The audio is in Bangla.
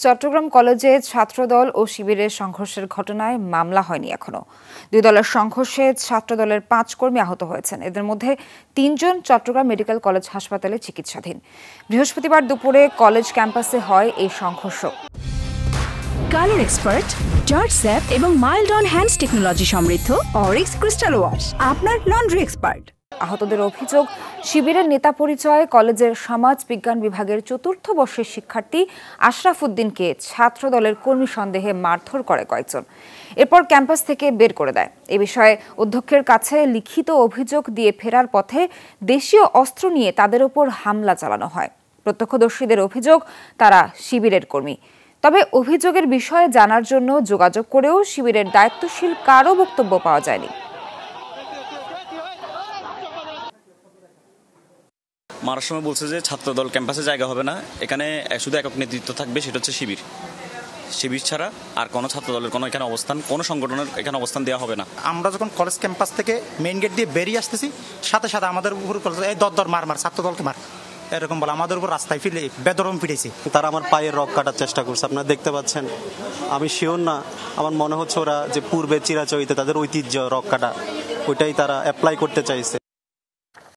চট্টগ্রাম কলেজে ছাত্রদল ও শিবিরের সংঘর্ষের ঘটনায় মামলা হয়নি এখনো। দুই দলের সংঘর্ষে ছাত্রদলের 5 কর্মী আহত হয়েছেন। এদের মধ্যে 3 জন চট্টগ্রাম মেডিকেল কলেজ হাসপাতালে চিকিৎসাধীন। বৃহস্পতিবার দুপুরে কলেজ ক্যাম্পাসে হয় এই সংঘর্ষ। কালার এক্সপার্ট, জর্জ স্যাপ এবং মাইল্ড অন হ্যান্ডস টেকনোলজি সমৃদ্ধ অরিক্স ক্রিস্টাল ওয়াশ আপনার লন্ড্রি এক্সপার্ট। আহতদের অভিযোগ, শিবিরের নেতা পরিচয়ে কলেজের সমাজ বিজ্ঞান বিভাগের 4র্থ বর্ষের শিক্ষার্থী আশরাফ উদ্দিনকে ছাত্রদলের কর্মী সন্দেহে মারধর করে কয়েকজন। এরপর ক্যাম্পাস থেকে বের করে দেয়। এ বিষয়ে অধ্যক্ষের কাছে লিখিত অভিযোগ দিয়ে ফেরার পথে দেশীয় অস্ত্র নিয়ে তাদের ওপর হামলা চালানো হয়। প্রত্যক্ষদর্শীদের অভিযোগ, তারা শিবিরের কর্মী। তবে অভিযোগের বিষয়ে জানার জন্য যোগাযোগ করেও শিবিরের দায়িত্বশীল কারও বক্তব্য পাওয়া যায়নি। মারার সময় বলছে যে ছাত্রদল ক্যাম্পাসে জায়গা হবে না, এখানে শুধু একক নেতৃত্ব থাকবে, সেটা হচ্ছে শিবির। শিবির ছাড়া আর কোনো ছাত্রদলের কোনো এখানে অবস্থান, কোনো সংগঠনের এখানে অবস্থান দেওয়া হবে না। আমরা যখন কলেজ ক্যাম্পাস থেকে মেইন গেট দিয়ে বেরিয়ে আসতেছি, সাথে সাথে আমাদের উপর এই দর মার ছাত্রদলকে মার, এরকম বলে আমাদের উপর রাস্তায় ফিরে বেদরম ফিরেছে। তারা আমার পায়ের রক কাটার চেষ্টা করছে, আপনারা দেখতে পাচ্ছেন। আমি শিওর না, আমার মনে হচ্ছে ওরা যে পূর্বে চিরাচরিত তাদের ঐতিহ্য রক কাটা, ওইটাই তারা অ্যাপ্লাই করতে চাইছে।